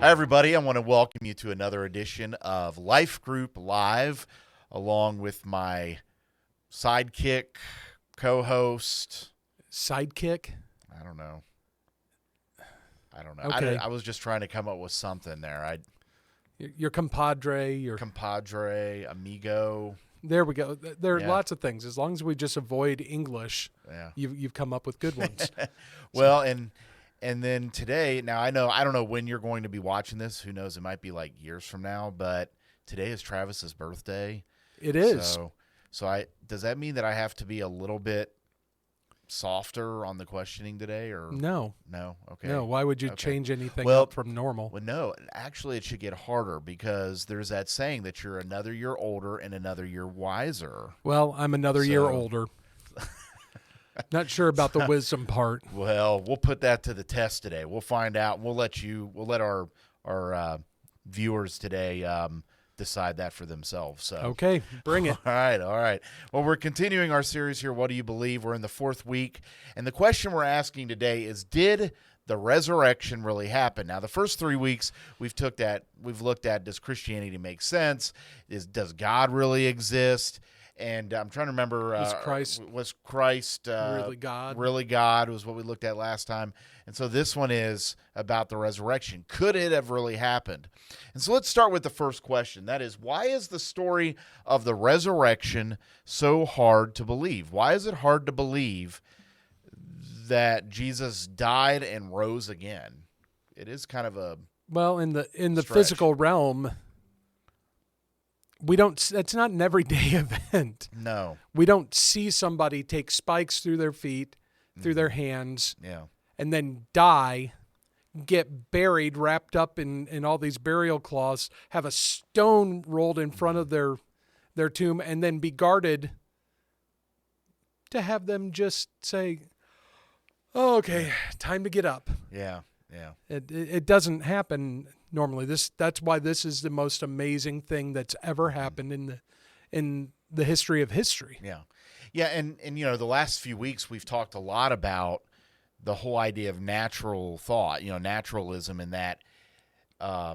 Hi, everybody. I want to welcome you to another edition of Life Group Live, along with my sidekick, co-host. Sidekick? I don't know. Okay. I was just trying to come up with something there. Your compadre, your Compadre, amigo. there we go. There are Yeah. lots of things. As long as we just avoid English, Yeah. you've come up with good ones. Well, and then today, now I don't know when you're going to be watching this. Who knows? It might be like years from now, but today is Travis's birthday. It is. So does that mean that I have to be a little bit softer on the questioning today, or No. Okay. No, why would you Okay. change anything Well, up from normal? Well, no, actually it should get harder because there's that saying that you're another year older and another year wiser. Well, I'm another year So- older. Not sure about the wisdom part. Well, we'll put that to the test today. We'll find out. We'll let our viewers today decide that for themselves. So Okay, bring it. All right. Well, we're continuing our series here. What do you believe? We're in the 4th week, and the question we're asking today is: did the resurrection really happen? Now, the first 3 weeks we've looked at: does Christianity make sense? Does God really exist? And I'm trying to remember. Was Christ Really God? Really God was what we looked at last time. And so this one is about the resurrection. Could it have really happened? And so let's start with the first question. That is, why is the story of the resurrection so hard to believe? Why is it hard to believe that Jesus died and rose again? It is kind of a Well, in the Stretch. physical realm, we don't. It's not an everyday event. no. We don't see somebody take spikes through their feet, through their hands, Yeah. and then die, get buried, wrapped up in all these burial cloths, have a stone rolled in front of their tomb, and then be guarded to have them just say, "Oh, okay, time to get up." Yeah. It doesn't happen normally. That's why this is the most amazing thing that's ever happened in the history of history. Yeah, and the last few weeks we've talked a lot about the whole idea of natural thought, naturalism, and that a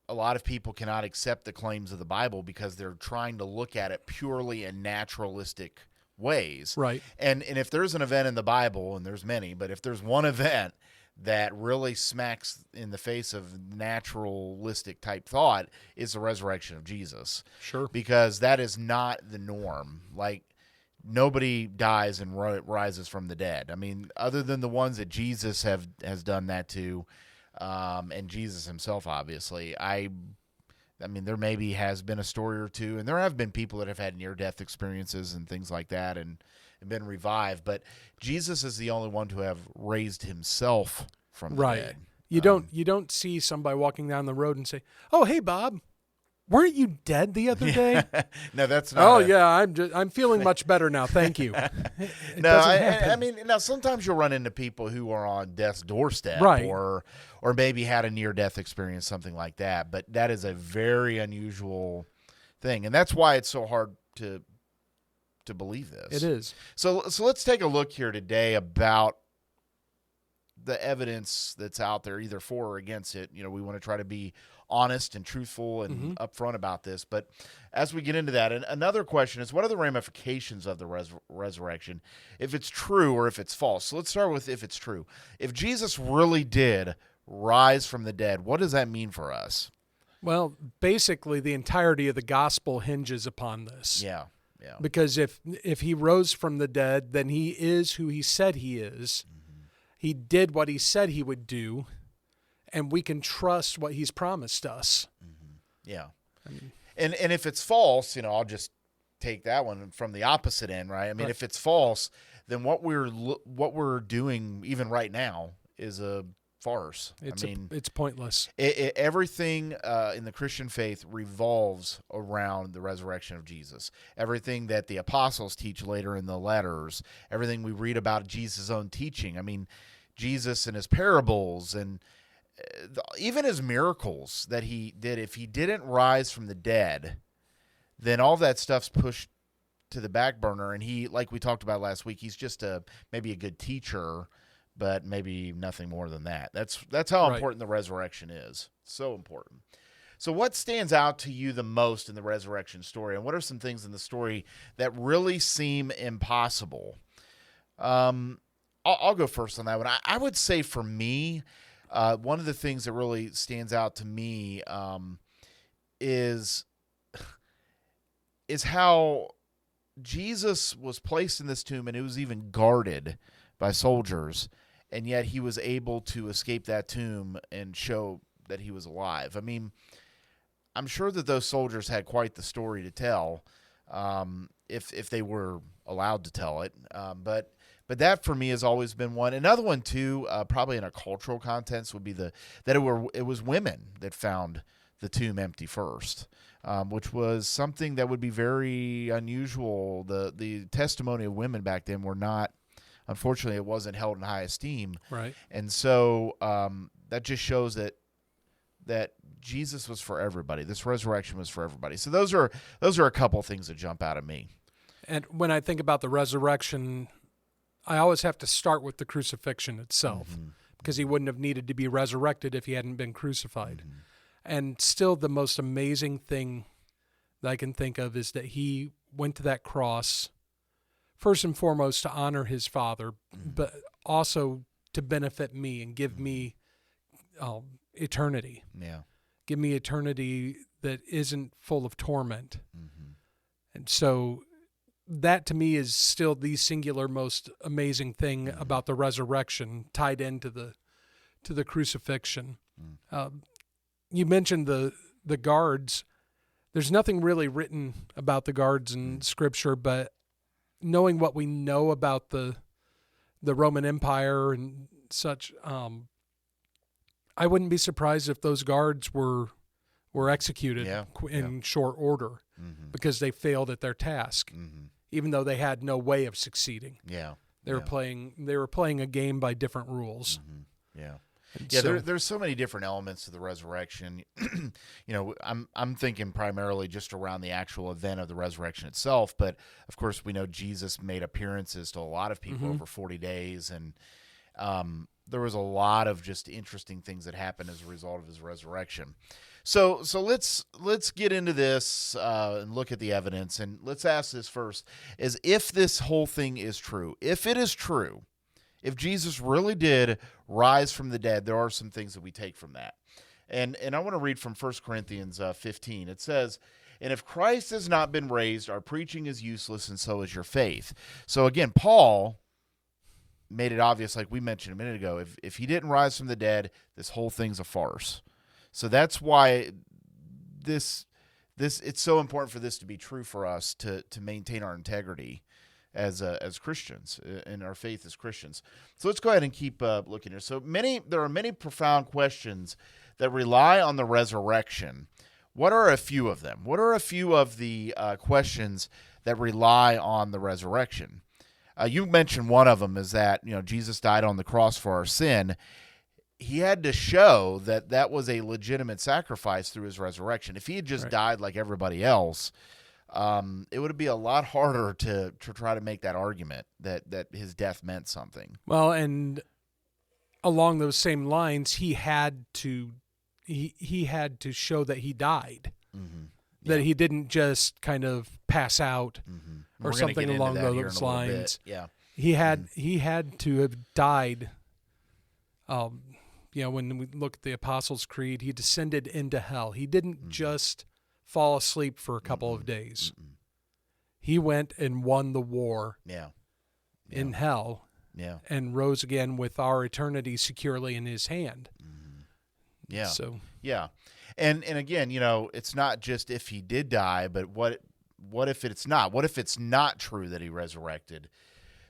lot of people cannot accept the claims of the Bible because they're trying to look at it purely in naturalistic ways. Right. And if there's an event in the Bible, and there's many, but if there's one event that really smacks in the face of naturalistic type thought, is the resurrection of Jesus. Sure. Because that is not the norm. Like, nobody dies and rises from the dead. I mean, other than the ones that Jesus has done that to, and Jesus himself, obviously. I mean, there maybe has been a story or two, and there have been people that have had near-death experiences and things like that, and been revived. But Jesus is the only one to have raised himself from the dead. You don't see somebody walking down the road and say, "Oh, hey, Bob, weren't you dead the other day?" No, that's not. Oh, yeah, I'm feeling much better now. Thank you. It No, doesn't happen. I mean, now sometimes you'll run into people who are on death's doorstep, Right. or maybe had a near-death experience, something like that. But that is a very unusual thing, and that's why it's so hard to believe this. It is. So let's take a look here today about the evidence that's out there, either for or against it. We want to try to be honest and truthful and upfront about this. But as we get into that, and another question is, what are the ramifications of the resurrection, if it's true or if it's false? So let's start with if it's true. If Jesus really did rise from the dead, what does that mean for us? Well, basically, the entirety of the gospel hinges upon this. Yeah. Because if he rose from the dead, then he is who he said he is. He did what he said he would do, and we can trust what he's promised us. Yeah. And if it's false, I'll just take that one from the opposite end, right? I mean, Right. if it's false, then what we're doing even right now is a farce. It's pointless. Everything in the Christian faith revolves around the resurrection of Jesus. Everything that the apostles teach later in the letters, everything we read about Jesus' own teaching. I mean, Jesus and his parables and even his miracles that he did, if he didn't rise from the dead, then all that stuff's pushed to the back burner. And he, like we talked about last week, he's just maybe a good teacher, but maybe nothing more than that. That's how Right. important the resurrection is. So important. So what stands out to you the most in the resurrection story, and what are some things in the story that really seem impossible? I'll go first on that one. I would say for me, one of the things that really stands out to me is how Jesus was placed in this tomb, and it was even guarded by soldiers, and yet he was able to escape that tomb and show that he was alive. I mean, I'm sure that those soldiers had quite the story to tell, if they were allowed to tell it. But that for me has always been one. Another one too, probably in a cultural context, would be that it was women that found the tomb empty first, which was something that would be very unusual. The testimony of women back then were not, unfortunately, it wasn't held in high esteem. Right. And so that just shows that Jesus was for everybody. This resurrection was for everybody. So those are a couple of things that jump out at me. And when I think about the resurrection, I always have to start with the crucifixion itself, because he wouldn't have needed to be resurrected if he hadn't been crucified. And still, the most amazing thing that I can think of is that he went to that cross, first and foremost, to honor his Father, but also to benefit me and give me eternity. Yeah. Give me eternity that isn't full of torment. And so that to me is still the singular most amazing thing about the resurrection, tied into the crucifixion. You mentioned the guards. There's nothing really written about the guards in Scripture, but knowing what we know about the Roman Empire and such, I wouldn't be surprised if those guards were executed in short order because they failed at their task, even though they had no way of succeeding. Yeah. They were playing a game by different rules. Yeah. And Yeah, so- there's so many different elements to the resurrection. I'm thinking primarily just around the actual event of the resurrection itself, but of course we know Jesus made appearances to a lot of people over 40 days, and there was a lot of just interesting things that happened as a result of his resurrection. So let's get into this and look at the evidence, and let's ask this first: is if this whole thing is true, if it is true. If Jesus really did rise from the dead, there are some things that we take from that. And I want to read from 1 Corinthians 15. It says, "And if Christ has not been raised, our preaching is useless, and so is your faith." So again, Paul made it obvious, like we mentioned a minute ago, if he didn't rise from the dead, this whole thing's a farce. So that's why this it's so important for this to be true for us to maintain our integrity as Christians in our faith as Christians. So let's go ahead and keep looking here. So there are many profound questions that rely on the resurrection. What are a few of them? What are a few of the questions that rely on the resurrection? You mentioned one of them is that Jesus died on the cross for our sin. He had to show that was a legitimate sacrifice through his resurrection. If he had just died like everybody else, it would be a lot harder to try to make that argument that his death meant something. Well, and along those same lines, he had to show that he died, that he didn't just kind of pass out or something along those lines. Yeah, he had to have died. When we look at the Apostles' Creed, he descended into hell. He didn't just fall asleep for a couple of days. He went and won the war in hell and rose again with our eternity securely in his hand. Yeah. So and again, it's not just if he did die, but what if it's not? What if it's not true that he resurrected?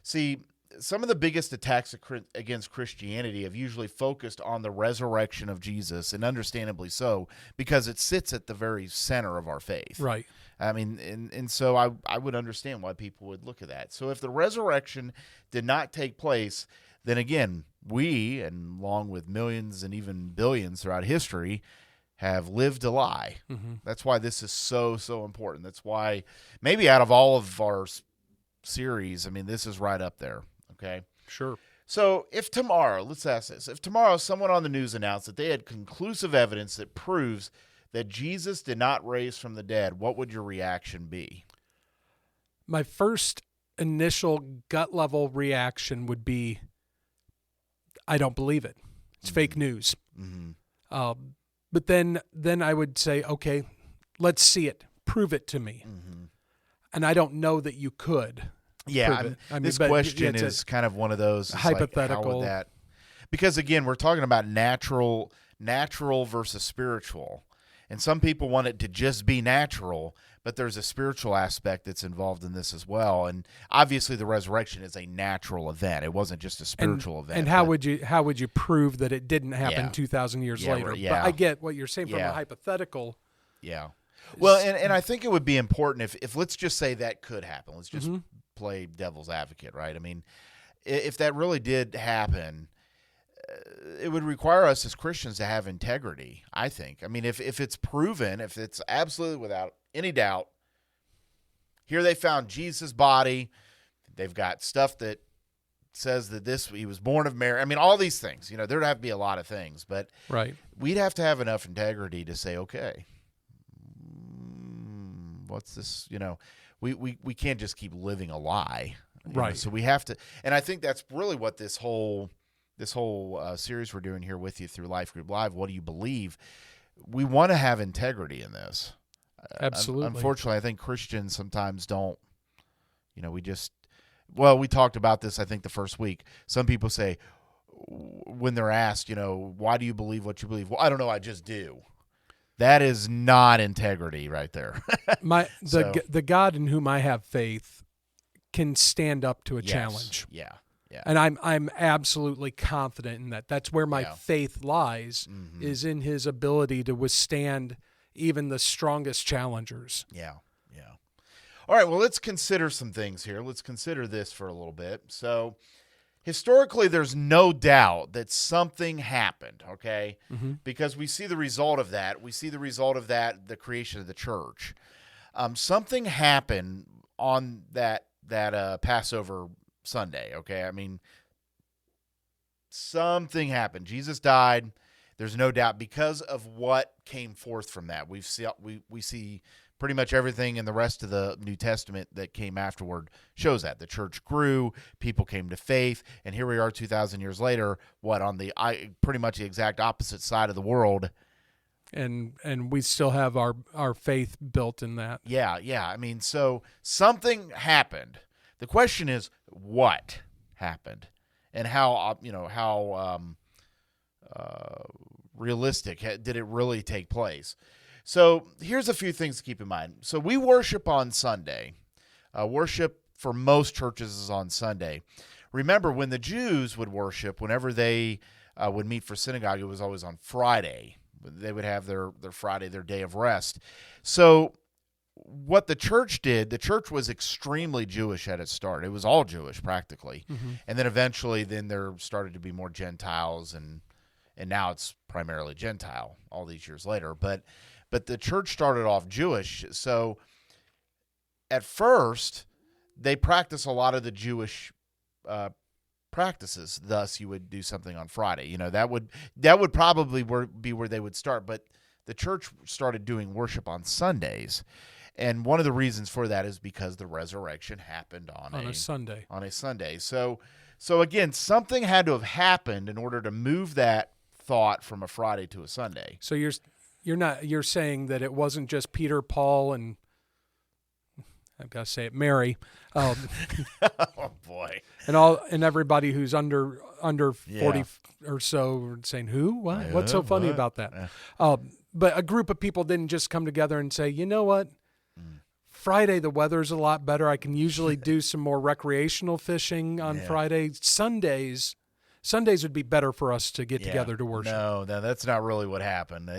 See, some of the biggest attacks against Christianity have usually focused on the resurrection of Jesus, and understandably so, because it sits at the very center of our faith. right. I mean, and so I would understand why people would look at that. So if the resurrection did not take place, then again, we, and along with millions and even billions throughout history, have lived a lie. That's why this is so, so important. That's why maybe out of all of our series, I mean, this is right up there. Okay. Sure. So if tomorrow, let's ask this, if tomorrow someone on the news announced that they had conclusive evidence that proves that Jesus did not raise from the dead, what would your reaction be? My first initial gut level reaction would be, I don't believe it. It's fake news. Mm-hmm. But then I would say, okay, let's see it. Prove it to me. Mm-hmm. And I don't know that you could. Yeah, this question is kind of one of those hypothetical. Like, how would that? Because again, we're talking about natural versus spiritual, and some people want it to just be natural, but there's a spiritual aspect that's involved in this as well. And obviously, the resurrection is a natural event; it wasn't just a spiritual event. And how would you prove that it didn't happen 2,000 years later? Yeah. But I get what you're saying from a hypothetical. Yeah. Well, and I think it would be important if let's just say that could happen. Let's just play devil's advocate, right? I mean, if that really did happen, it would require us as Christians to have integrity, I think. I mean, if it's proven, if it's absolutely without any doubt, here they found Jesus' body, they've got stuff that says that he was born of Mary. I mean, all these things, there'd have to be a lot of things, but we'd have to have enough integrity to say, okay, what's this, we can't just keep living a lie. Right. So we have to, and I think that's really what this whole series we're doing here with you through Life Group Live. What do you believe? We want to have integrity in this. Absolutely. Unfortunately, I think Christians sometimes don't, we talked about this, I think, the first week. Some people say when they're asked, why do you believe what you believe? Well, I don't know. I just do. That is not integrity right there. The God in whom I have faith can stand up to a challenge. Yeah. And I'm absolutely confident in that. That's where my faith lies, is in his ability to withstand even the strongest challengers. Yeah. All right, well, let's consider some things here. Let's consider this for a little bit. So, historically, there's no doubt that something happened, okay? Because we see the result of that. We see the result of that, the creation of the church. Something happened on that Passover Sunday, okay? I mean, something happened. Jesus died. There's no doubt because of what came forth from that. We see pretty much everything in the rest of the New Testament that came afterward shows that. The church grew, people came to faith, and here we are 2,000 years later, on the pretty much the exact opposite side of the world. And we still have our faith built in that. Yeah. I mean, so something happened. The question is, what happened? And how realistic did it really take place? So here's a few things to keep in mind. So we worship on Sunday. Worship for most churches is on Sunday. Remember, when the Jews would worship, whenever they would meet for synagogue, it was always on Friday. They would have their Friday, their day of rest. So what the church did, the church was extremely Jewish at its start. It was all Jewish practically. And then eventually there started to be more Gentiles, and now it's primarily Gentile all these years later. But the church started off Jewish. So at first, they practiced a lot of the Jewish practices. Thus, you would do something on Friday. That would probably be where they would start. But the church started doing worship on Sundays. And one of the reasons for that is because the resurrection happened on a Sunday. On a Sunday. So again, something had to have happened in order to move that thought from a Friday to a Sunday. So you're saying that it wasn't just Peter, Paul, and I've got to say it, Mary. Oh boy. And everybody who's under 40 or so saying, who? What? What's so funny about that? But a group of people didn't just come together and say, you know what? Friday, the weather's a lot better. I can usually do some more recreational fishing on Friday. Sundays would be better for us to get together to worship. No, that's not really what happened.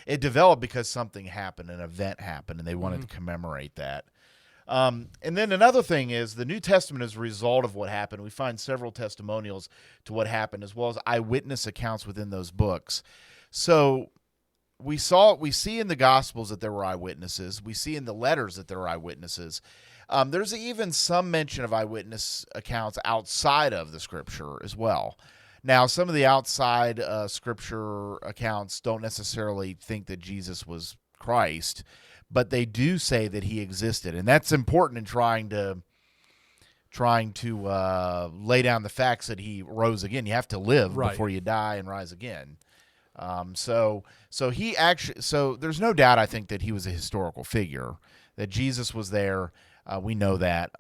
It developed because something happened, an event happened, and they wanted to commemorate that. And then another thing is the New Testament is a result of what happened. We find several testimonials to what happened, as well as eyewitness accounts within those books. So we see in the Gospels that there were eyewitnesses. We see in the letters that there were eyewitnesses. There's even some mention of eyewitness accounts outside of the Scripture as well. Now, some of the outside Scripture accounts don't necessarily think that Jesus was Christ, but they do say that he existed, and that's important in trying to lay down the facts that he rose again. You have to live Right. before you die and rise again. So there's no doubt, I think, that he was a historical figure, that Jesus was there. We know that.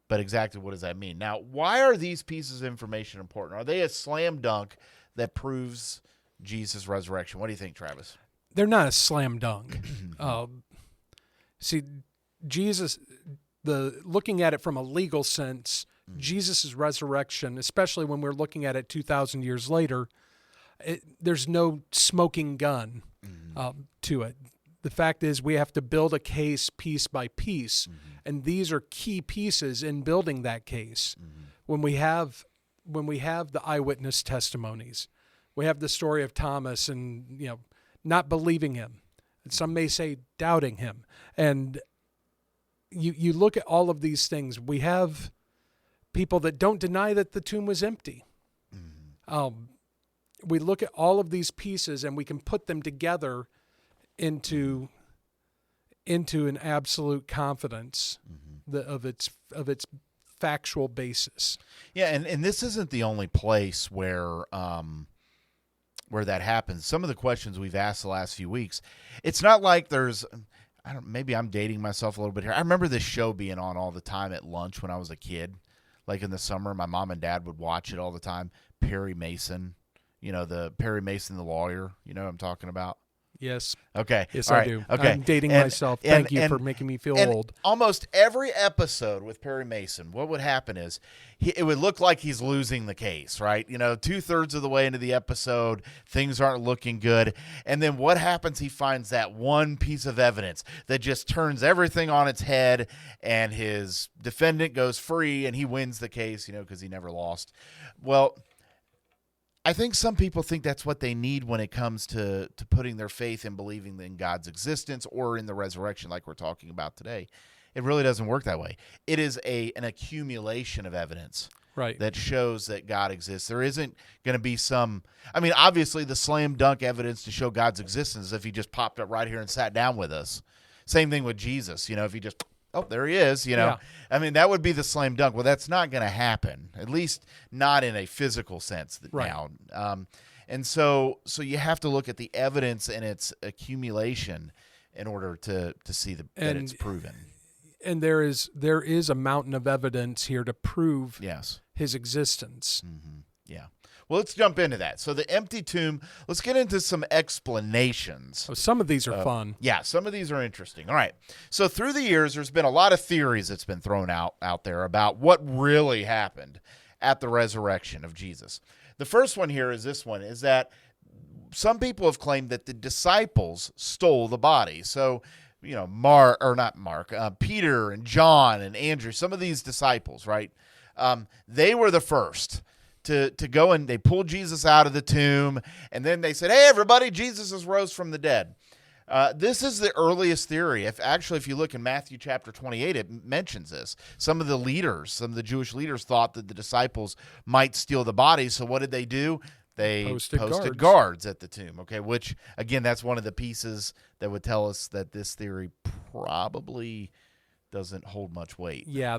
But exactly what does that mean? Now, why are these pieces of information important? Are they a slam dunk that proves Jesus' resurrection? What do you think, Travis? They're not a slam dunk. See, Jesus, looking at it from a legal sense, Jesus' resurrection, especially when we're looking at it 2,000 years later, there's no smoking gun to it. The fact is we have to build a case piece by piece, and these are key pieces in building that case. When we have the eyewitness testimonies, we have the story of Thomas and not believing him. And some may say doubting him. And you look at all of these things. We have people that don't deny that the tomb was empty. We look at all of these pieces and we can put them together into an absolute confidence of its factual basis. Yeah, and this isn't the only place where that happens. Some of the questions we've asked the last few weeks, it's not like maybe I'm dating myself a little bit here. I remember this show being on all the time at lunch when I was a kid. Like in the summer, my mom and dad would watch it all the time. Perry Mason, the Perry Mason, the lawyer. You know what I'm talking about? Yes. Okay. Yes, All I right. do. Okay. I'm dating myself. Thank you for making me feel old. Almost every episode with Perry Mason, what would happen is it would look like he's losing the case, right? 2/3 of the way into the episode, things aren't looking good. And then what happens? He finds that one piece of evidence that just turns everything on its head, and his defendant goes free, and he wins the case, because he never lost. Well, I think some people think that's what they need when it comes to putting their faith and believing in God's existence or in the resurrection like we're talking about today. It really doesn't work that way. It is an accumulation of evidence that shows that God exists. There isn't going to be obviously the slam dunk evidence to show God's existence is if he just popped up right here and sat down with us. Same thing with Jesus, if he just... Oh, there he is, Yeah. That would be the slam dunk. Well, that's not going to happen, at least not in a physical sense now. And so you have to look at the evidence and its accumulation in order to see that it's proven. And there is a mountain of evidence here to prove his existence. Yeah. Well, let's jump into that. So the empty tomb, let's get into some explanations. Oh, some of these are fun. Yeah, some of these are interesting. All right. So through the years, there's been a lot of theories that's been thrown out there about what really happened at the resurrection of Jesus. The first one here is this one, is that some people have claimed that the disciples stole the body. So, Peter and John and Andrew, some of these disciples, right? They were the first to go, and they pulled Jesus out of the tomb, and then they said, "Hey, everybody, Jesus has rose from the dead." This is the earliest theory. If you look in Matthew chapter 28, it mentions this. Some of the Jewish leaders thought that the disciples might steal the body. So what did they do? They posted guards at the tomb. Okay, which again, that's one of the pieces that would tell us that this theory probably doesn't hold much weight. Yeah,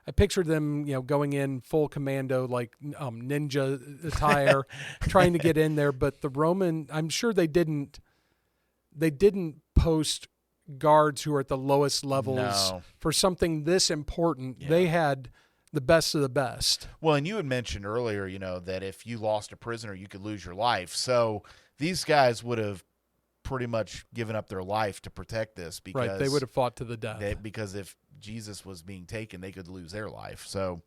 I pictured them, going in full commando, like ninja attire, trying to get in there. But the Roman, I'm sure they didn't post guards who are at the lowest levels for something this important. Yeah. They had the best of the best. Well, and you had mentioned earlier, that if you lost a prisoner, you could lose your life. So these guys would have pretty much given up their life to protect this, because they would have fought to the death. Because if Jesus was being taken, they could lose their life. So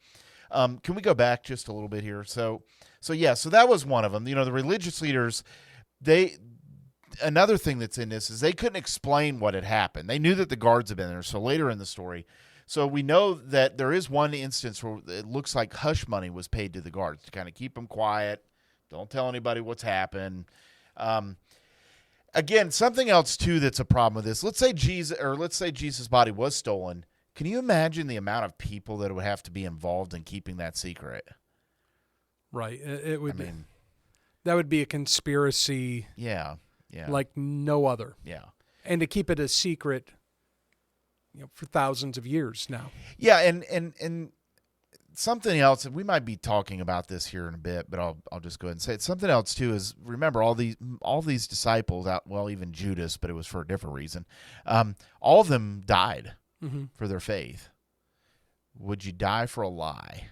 can we go back just a little bit here? So that was one of them. The religious leaders, another thing that's in this is they couldn't explain what had happened. They knew that the guards had been there. So later in the story, so we know that there is one instance where it looks like hush money was paid to the guards to kind of keep them quiet, Don't tell anybody what's happened. Again, something else too that's a problem with this. Let's say Jesus' body was stolen. Can you imagine the amount of people that would have to be involved in keeping that secret? Right. It would. I mean, that would be a conspiracy. yeah. Like no other. Yeah. And to keep it a secret, for thousands of years now. Yeah, and something else, and we might be talking about this here in a bit, but I'll just go ahead and say it. Something else too is, remember, all these disciples, even Judas, but it was for a different reason. All of them died for their faith. Would you die for a lie?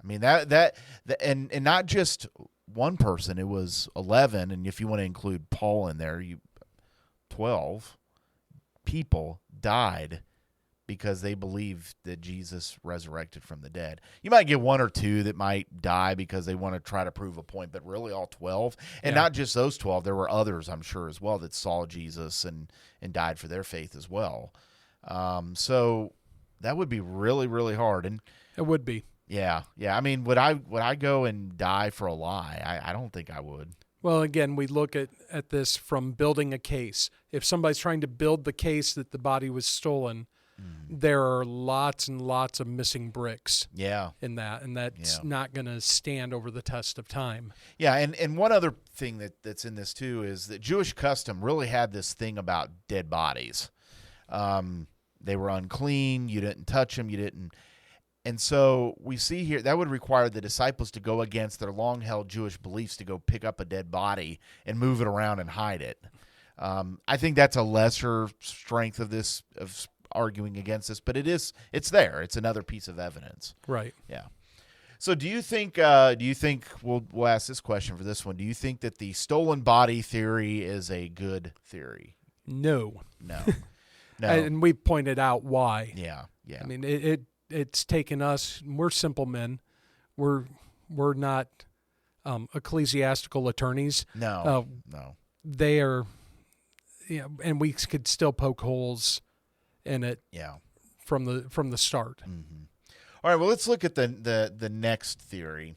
I mean, and not just one person. It was 11, and if you want to include Paul in there, 12 people died because they believed that Jesus resurrected from the dead. You might get one or two that might die because they want to try to prove a point, but really all 12. And not just those 12. There were others, I'm sure, as well that saw Jesus and died for their faith as well. So that would be really, really hard. And it would be. Yeah. I mean, would I go and die for a lie? I don't think I would. Well, again, we look at this from building a case. If somebody's trying to build the case that the body was stolen, there are lots and lots of missing bricks in that, and that's not going to stand over the test of time. Yeah, and one other thing that's in this too is that Jewish custom really had this thing about dead bodies. They were unclean. You didn't touch them. You didn't. And so we see here that would require the disciples to go against their long-held Jewish beliefs to go pick up a dead body and move it around and hide it. I think that's a lesser strength of arguing against this, but it's there. It's another piece of evidence. Right. Yeah. So do you think we'll ask this question for this one. Do you think that the stolen body theory is a good theory? No. No. And we pointed out why. Yeah. I mean, it's taken us. We're simple men. We're not ecclesiastical attorneys. No. They are, and we could still poke holes in it. Yeah. From the start. Mm-hmm. All right. Well, let's look at the next theory.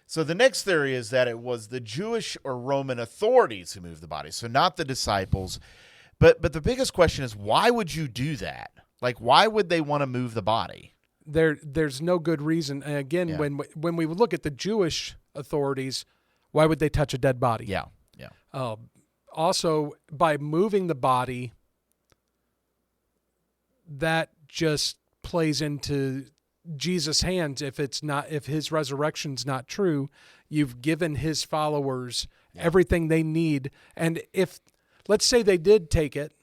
So the next theory is that it was the Jewish or Roman authorities who moved the body, so not the disciples. But the biggest question is, why would you do that? Like, why would they want to move the body? There's no good reason. And again, when we would look at the Jewish authorities, why would they touch a dead body? Yeah. Also, by moving the body, that just plays into Jesus' hands. If his resurrection's not true, you've given his followers everything they need. And if, let's say they did take it,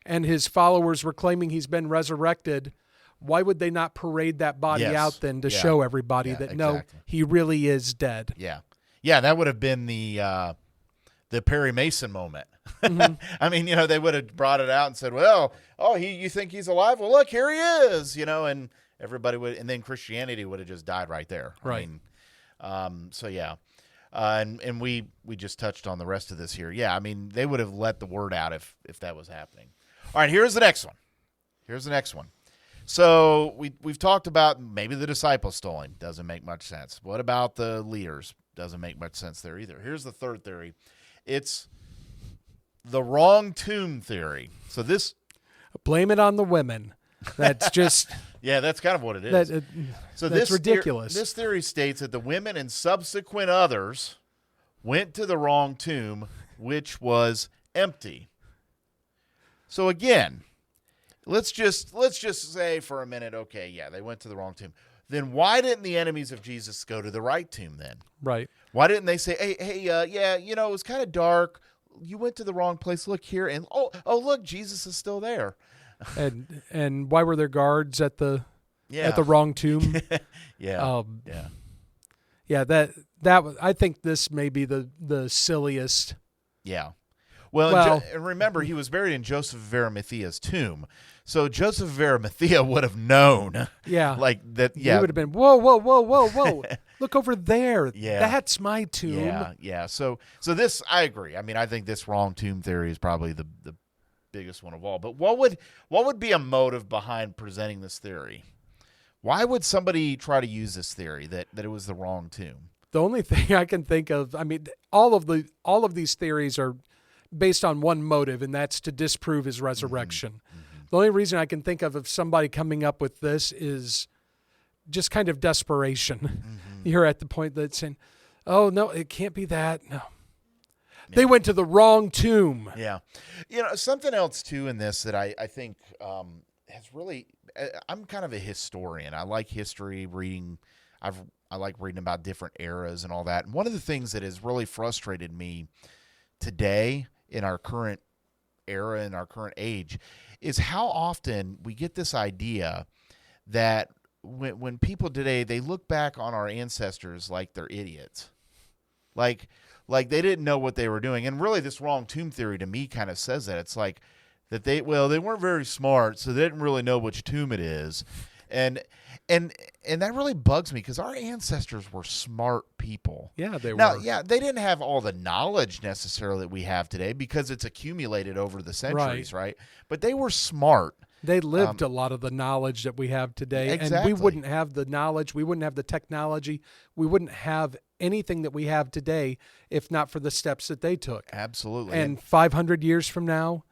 and his followers were claiming he's been resurrected, why would they not parade that body out then to show everybody that no, he really is dead? Yeah, that would have been the Perry Mason moment. Mm-hmm. I mean, they would have brought it out and said, "Well, you think he's alive? Well, look, here he is." And everybody would, and then Christianity would have just died right there. Right. I mean, so yeah, and we just touched on the rest of this here. Yeah, I mean, they would have let the word out if that was happening. All right, here's the next one. So we've talked about maybe the disciples stolen. Doesn't make much sense. What about the leaders? Doesn't make much sense there either. Here's the third theory. It's the wrong tomb theory. So this... Blame it on the women. That's just... Yeah, that's kind of what it is. That's ridiculous. This theory states that the women and subsequent others went to the wrong tomb, which was empty. So again... Let's just say for a minute, okay, yeah, they went to the wrong tomb. Then why didn't the enemies of Jesus go to the right tomb then? Right. Why didn't they say, hey, it was kind of dark. You went to the wrong place. Look here, and oh, look, Jesus is still there. And why were there guards at the wrong tomb? Yeah. That I think this may be the silliest. Yeah. Well, and remember, he was buried in Joseph of Arimathea's tomb. So Joseph of Arimathea would have known. Yeah. Like that, yeah. He would have been, whoa. Look over there. Yeah. That's my tomb. Yeah. So this, I agree. I mean, I think this wrong tomb theory is probably the biggest one of all. But what would be a motive behind presenting this theory? Why would somebody try to use this theory that it was the wrong tomb? The only thing I can think of, I mean, all of these theories are based on one motive, and that's to disprove his resurrection. The only reason I can think of somebody coming up with this is just kind of desperation. You're at the point that's saying, oh, no, it can't be that. No. They went to the wrong tomb. Yeah. Something else, too, in this that I think has really – I'm kind of a historian. I like history, reading – I like reading about different eras and all that. And one of the things that has really frustrated me today in our current era, in our current age, is how often we get this idea that when people today, they look back on our ancestors like they're idiots. Like they didn't know what they were doing. And really this wrong tomb theory to me kind of says that. It's like that they weren't very smart, so they didn't really know which tomb it is. And that really bugs me because our ancestors were smart people. Yeah, they now, were. Yeah, they didn't have all the knowledge necessarily that we have today because it's accumulated over the centuries, right? But they were smart. They lived a lot of the knowledge that we have today. Exactly. And we wouldn't have the knowledge. We wouldn't have the technology. We wouldn't have anything that we have today if not for the steps that they took. Absolutely. And 500 years from now,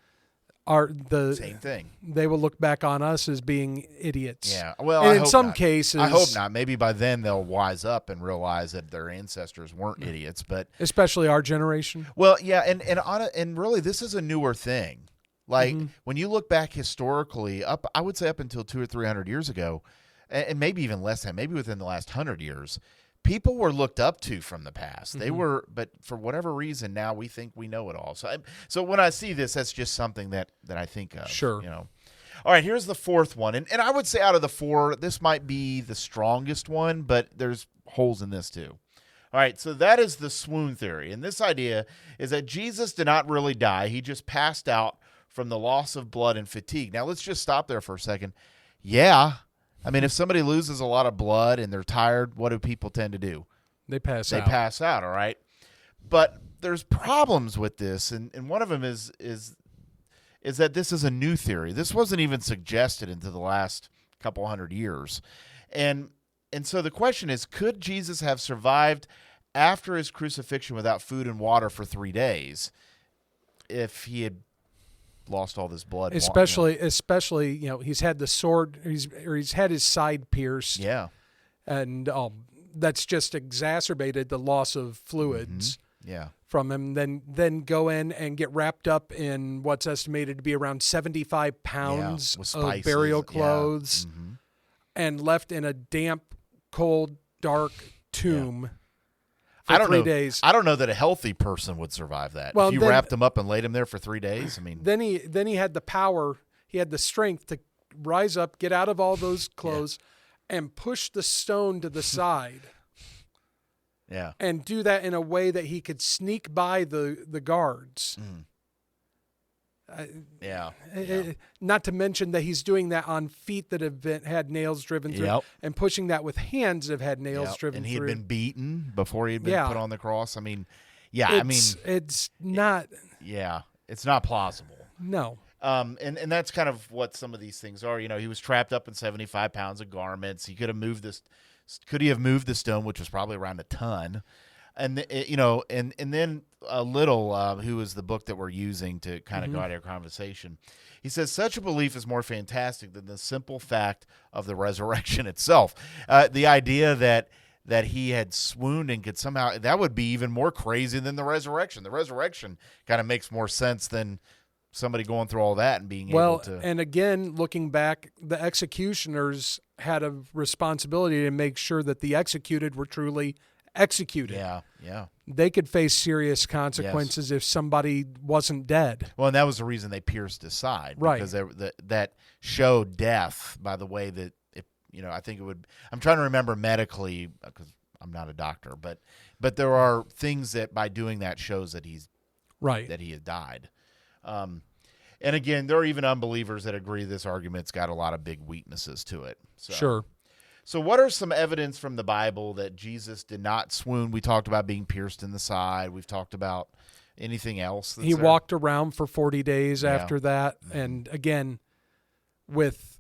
same thing. They will look back on us as being idiots. Yeah. Well, and I in hope some not. cases, I hope not. Maybe by then they'll wise up and realize that their ancestors weren't idiots. But especially our generation. Well, yeah, and really, this is a newer thing. Like when you look back historically, I would say up until 200 or 300 years ago, and maybe even less than, maybe within the last 100 years, people were looked up to from the past. They were, but for whatever reason, now we think we know it all. So when I see this, that's just something that I think of. Sure. All right, here's the fourth one, and I would say out of the four, this might be the strongest one, but there's holes in this too. All right, so that is the swoon theory, and this idea is that Jesus did not really die; he just passed out from the loss of blood and fatigue. Now, let's just stop there for a second. Yeah. I mean, if somebody loses a lot of blood and they're tired, what do people tend to do? They pass out. They pass out, all right? But there's problems with this, and one of them is that this is a new theory. This wasn't even suggested into the last couple hundred years. And so the question is, could Jesus have survived after his crucifixion without food and water for 3 days if he had lost all this blood? Especially, he's had the sword, he's had his side pierced. Yeah. And that's just exacerbated the loss of fluids. Yeah. From him, then go in and get wrapped up in what's estimated to be around 75 pounds of burial clothes and left in a damp, cold, dark tomb for 3 days. I don't know that a healthy person would survive that. Well, if you wrapped him up and laid him there for 3 days, I mean. Then he had the power, he had the strength to rise up, get out of all those clothes, and push the stone to the side. Yeah. And do that in a way that he could sneak by the guards. Not to mention that he's doing that on feet that have had nails driven through, and pushing that with hands that have had nails driven through. And he had been beaten before he had been put on the cross. I mean, it's not. It's not plausible. No. And that's kind of what some of these things are. He was trapped up in 75 pounds of garments. He could have moved this. Could he have moved the stone, which was probably around a ton? And then Little, who is the book that we're using to kind of guide our conversation, he says such a belief is more fantastic than the simple fact of the resurrection itself. The idea that he had swooned and could somehow, that would be even more crazy than the resurrection. The resurrection kind of makes more sense than somebody going through all that and being able to. And again, looking back, the executioners had a responsibility to make sure that the executed were truly executed. Yeah. They could face serious consequences if somebody wasn't dead. Well, and that was the reason they pierced his side. Right. Because that showed death by the way that, I think it would, I'm trying to remember medically because I'm not a doctor, but there are things that by doing that shows that that he had died. And again, there are even unbelievers that agree this argument's got a lot of big weaknesses to it. So. Sure. So what are some evidence from the Bible that Jesus did not swoon? We talked about being pierced in the side. We've talked about anything else. He walked around for 40 days after that. And again, with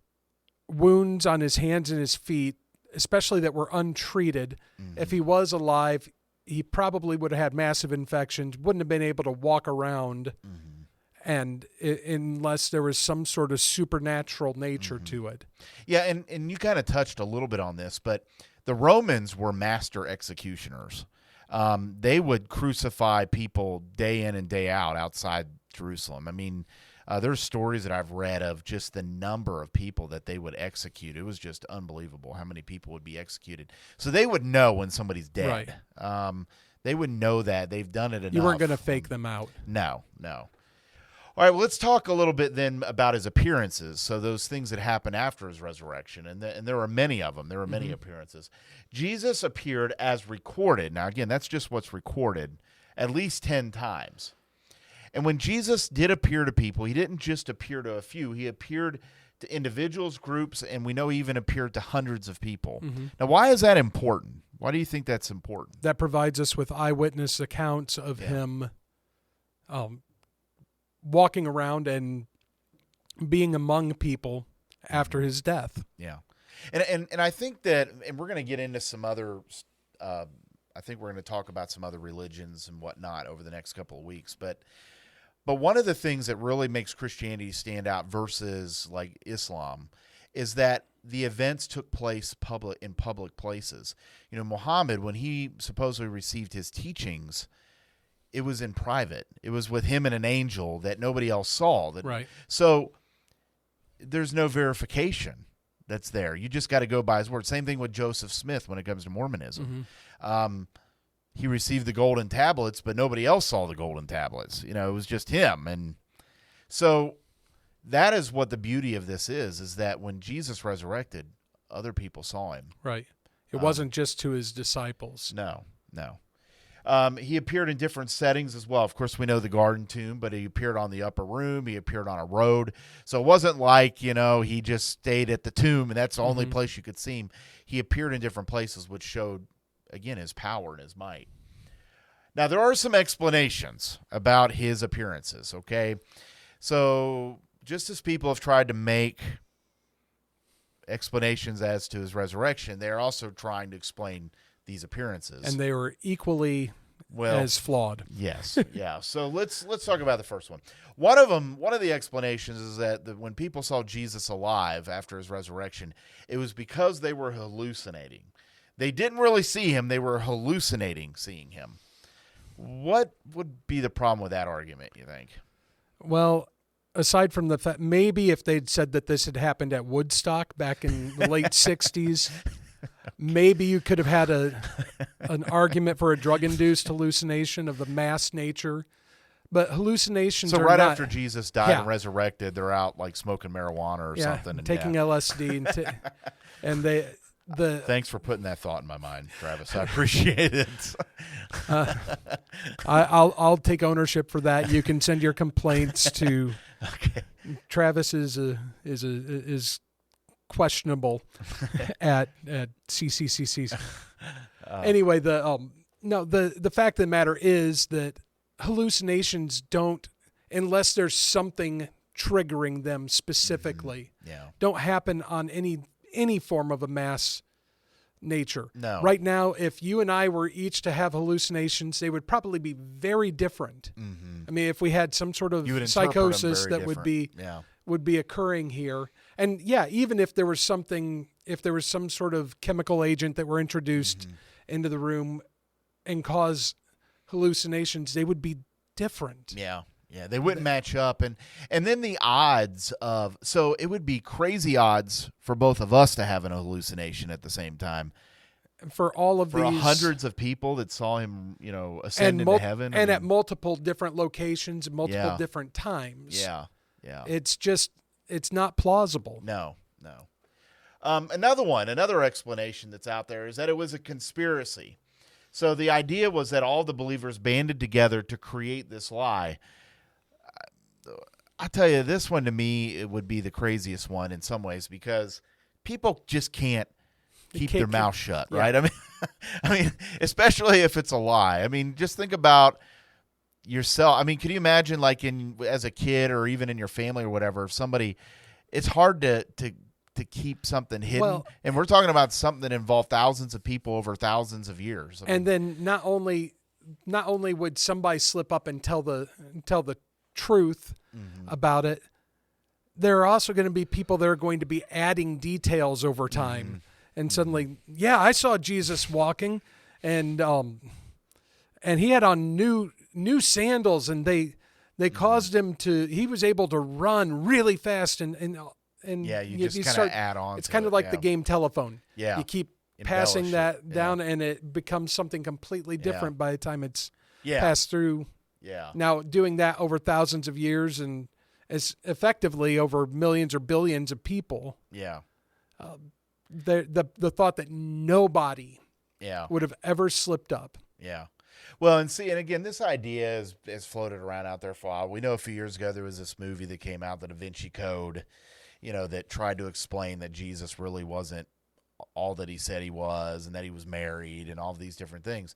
wounds on his hands and his feet, especially that were untreated. If he was alive, he probably would have had massive infections, wouldn't have been able to walk around, and unless there was some sort of supernatural nature to it. Yeah, and you kind of touched a little bit on this, but the Romans were master executioners. They would crucify people day in and day out outside Jerusalem. I mean, there's stories that I've read of just the number of people that they would execute. It was just unbelievable how many people would be executed. So they would know when somebody's dead. Right. They would know that. They've done it enough. You weren't going to fake them out. No. All right, well, let's talk a little bit then about his appearances. So those things that happened after his resurrection, and there were many of them. There were many appearances. Jesus appeared as recorded. Now, again, that's just what's recorded, at least 10 times. And when Jesus did appear to people, he didn't just appear to a few. He appeared to individuals, groups, and we know he even appeared to hundreds of people. Now, why is that important? Why do you think that's important? That provides us with eyewitness accounts of him walking around and being among people after his death. Yeah. And I think that, and we're going to get into some other, I think we're going to talk about some other religions and whatnot over the next couple of weeks. But one of the things that really makes Christianity stand out versus like Islam is that the events took place in public places. You know, Muhammad, when he supposedly received his teachings, it was in private. It was with him and an angel that nobody else saw. Right. So there's no verification that's there. You just got to go by his word. Same thing with Joseph Smith when it comes to Mormonism. He received the golden tablets, but nobody else saw the golden tablets. You know, it was just him. And so that is what the beauty of this is that when Jesus resurrected, other people saw him. Right. It wasn't just to his disciples. No. He appeared in different settings as well. Of course, we know the garden tomb, but he appeared on the upper room. He appeared on a road. So it wasn't like, you know, he just stayed at the tomb and that's the only place you could see him. He appeared in different places, which showed, again, his power and his might. Now, there are some explanations about his appearances, okay? So just as people have tried to make explanations as to his resurrection, they are also trying to explain these appearances, and they were equally as flawed. Yes, yeah. So let's talk about the first one. One of the explanations is that when people saw Jesus alive after his resurrection, it was because they were hallucinating. They didn't really see him; they were hallucinating seeing him. What would be the problem with that argument, you think? Well, aside from the fact, maybe if they'd said that this had happened at Woodstock back in the late 60s, maybe you could have had an argument for a drug-induced hallucination of the mass nature. But hallucinations are right not, after Jesus died and resurrected, they're out like smoking marijuana or something. And taking LSD. And Thanks for putting that thought in my mind, Travis. I appreciate it. I'll take ownership for that. You can send your complaints to Travis is questionable at CCCC. Anyway, the fact of the matter is that hallucinations don't, unless there's something triggering them specifically, don't happen on any form of a mass nature. No. Right now, if you and I were each to have hallucinations, they would probably be very different. I mean, if we had some sort of psychosis that would be occurring here. And even if there was some sort of chemical agent that were introduced into the room and cause hallucinations, they would be different. Yeah, they wouldn't match up. And then the odds of, so it would be crazy odds for both of us to have an hallucination at the same time. For all of these hundreds of people that saw him, ascend into heaven. And at multiple different locations, multiple different times. Yeah. It's not plausible. No. Another explanation that's out there is that it was a conspiracy. So the idea was that all the believers banded together to create this lie. I tell you, this one to me, it would be the craziest one in some ways because people just can't keep their mouth shut, right? I mean, especially if it's a lie. I mean, just think about yourself. I mean, can you imagine, like as a kid or even in your family or whatever, if somebody, it's hard to to keep something hidden. Well, and we're talking about something that involved thousands of people over thousands of years. And then not only would somebody slip up and tell the truth about it, there are also going to be people that are going to be adding details over time. And suddenly, yeah, I saw Jesus walking, and he had on new sandals, and they caused him to. He was able to run really fast, and yeah, you just kind start of add on. It's to kind of it, like yeah. the game telephone. Yeah, you keep Embellish passing it, that yeah. down, and it becomes something completely different by the time it's passed through. Yeah. Now, doing that over thousands of years and as effectively over millions or billions of people, Yeah. the thought that nobody Yeah. would have ever slipped up. Yeah. Well, and again, this idea is floated around out there for a while. We know a few years ago there was this movie that came out, the Da Vinci Code, that tried to explain that Jesus really wasn't all that he said he was, and that he was married, and all of these different things.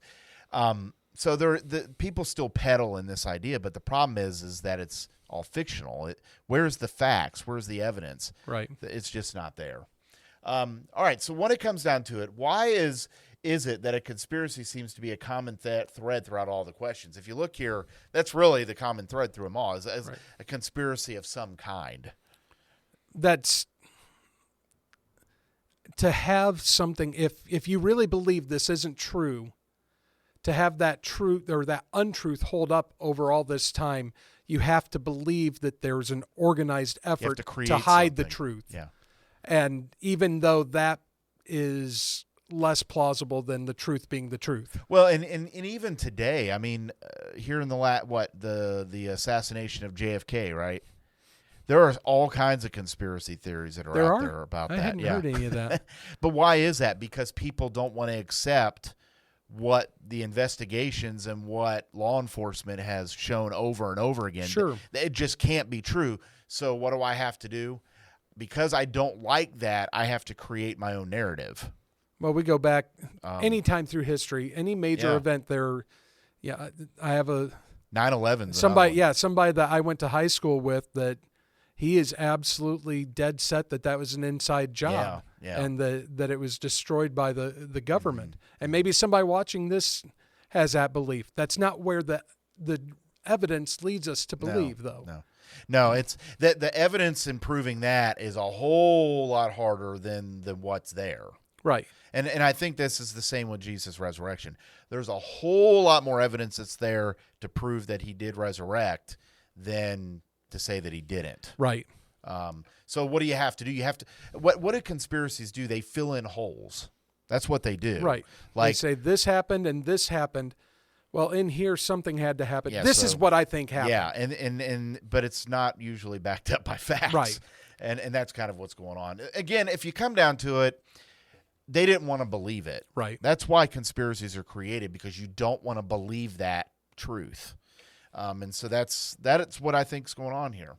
So the people still peddle in this idea, but the problem is that it's all fictional. Where's the facts? Where's the evidence? Right. It's just not there. All right. So when it comes down to it, why is it that a conspiracy seems to be a common thread throughout all the questions? If you look here, that's really the common thread through them all, is Right. a conspiracy of some kind. That's to have something. If you really believe this isn't true, to have that truth or that untruth hold up over all this time, you have to believe that there's an organized effort to hide the something. truth. Yeah. And even though that is less plausible than the truth being the truth. Well, and even today, I mean, here in the assassination of JFK, right? There are all kinds of conspiracy theories that are out there about that. I hadn't heard any of that. But why is that? Because people don't want to accept what the investigations and what law enforcement has shown over and over again. Sure. It just can't be true. So what do I have to do? Because I don't like that, I have to create my own narrative. Well, we go back any time through history, any major Yeah. event there. Yeah, I have 9/11. somebody that I went to high school with that he is absolutely dead set that was an inside job Yeah. and that it was destroyed by the government. And maybe somebody watching this has that belief. That's not where the evidence leads us to believe, though. No, it's that the evidence in proving that is a whole lot harder than what's there. Right. And I think this is the same with Jesus' resurrection. There's a whole lot more evidence that's there to prove that he did resurrect than to say that he didn't. Right. So what do you have to do? You have to what do conspiracies do? They fill in holes. That's what they do. Right. Like they say this happened and this happened. Well, in here something had to happen. Yeah, This so- is what I think happened. Yeah, and but it's not usually backed up by facts. Right. And that's kind of what's going on. Again, if you come down to it, they didn't want to believe it. Right. That's why conspiracies are created, because you don't want to believe that truth. And so that's what I think is going on here.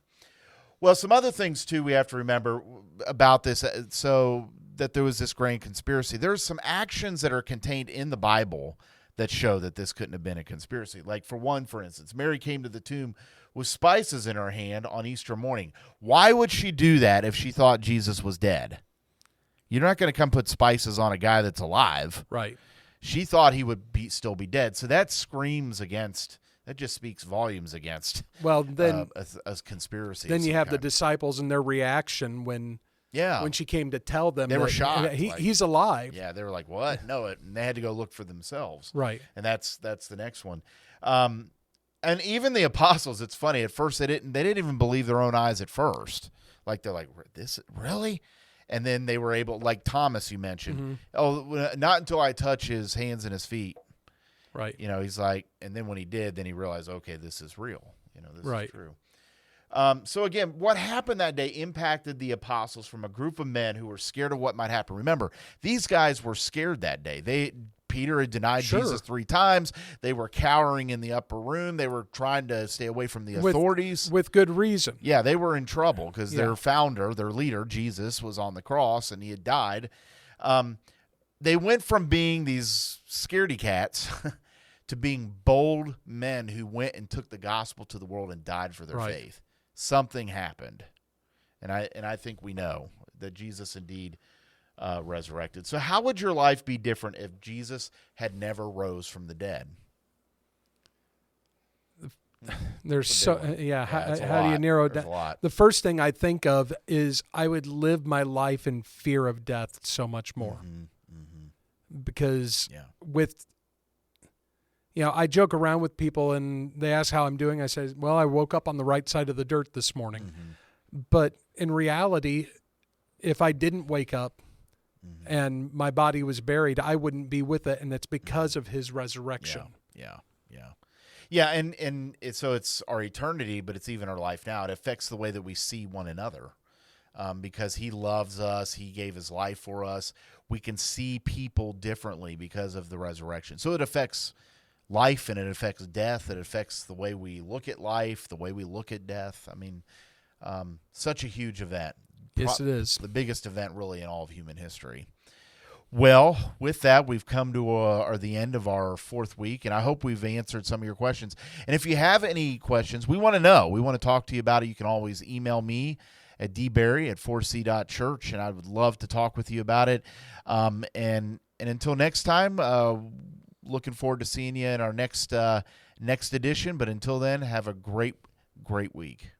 Well, some other things too we have to remember about this. So that there was this grand conspiracy. There's some actions that are contained in the Bible that show that this couldn't have been a conspiracy. Like for instance, Mary came to the tomb with spices in her hand on Easter morning. Why would she do that if she thought Jesus was dead? You're not going to come put spices on a guy that's alive. Right. She thought he would still be dead. So that screams against. That just speaks volumes against. Well, then a conspiracy. then of you some have the kind. disciples and their reaction when she came to tell them They were that shocked, he's alive. Yeah, they were like, "What?" No, and they had to go look for themselves. Right. And that's the next one. And even the apostles, it's funny. At first, they didn't even believe their own eyes at first. Like they're like, "This really?" And then they were able, like Thomas, you mentioned. Mm-hmm. Oh, not until I touch his hands and his feet. Right. He's like, and then when he did, then he realized, okay, this is real. This Right. is true. So again, what happened that day impacted the apostles from a group of men who were scared of what might happen. Remember, these guys were scared that day. Peter had denied Jesus 3 times. They were cowering in the upper room. They were trying to stay away from the authorities. With good reason. Yeah, they were in trouble because their founder, their leader, Jesus, was on the cross and he had died. They went from being these scaredy cats to being bold men who went and took the gospel to the world and died for their faith. Something happened, and I think we know that Jesus indeed resurrected. So how would your life be different if Jesus had never rose from the dead? There's It's a so big one. yeah. It's a How do you lot. narrow it There's down? a lot. The first thing I think of is I would live my life in fear of death so much more because Yeah. with I joke around with people and they ask how I'm doing. I say, well, I woke up on the right side of the dirt this morning. But in reality, if I didn't wake up and my body was buried, I wouldn't be with it, and it's because of his resurrection. Yeah, and so it's our eternity, but it's even our life now. It affects the way that we see one another, because he loves us. He gave his life for us. We can see people differently because of the resurrection. So it affects life, and it affects death. It affects the way we look at life, the way we look at death. I mean, such a huge event. Yes, it is. The biggest event really in all of human history. Well, with that, we've come to the end of our 4th week, and I hope we've answered some of your questions. And if you have any questions, we want to know. We want to talk to you about it. You can always email me at dbarry@4c.church, and I would love to talk with you about it. And until next time, looking forward to seeing you in our next edition. But until then, have a great week.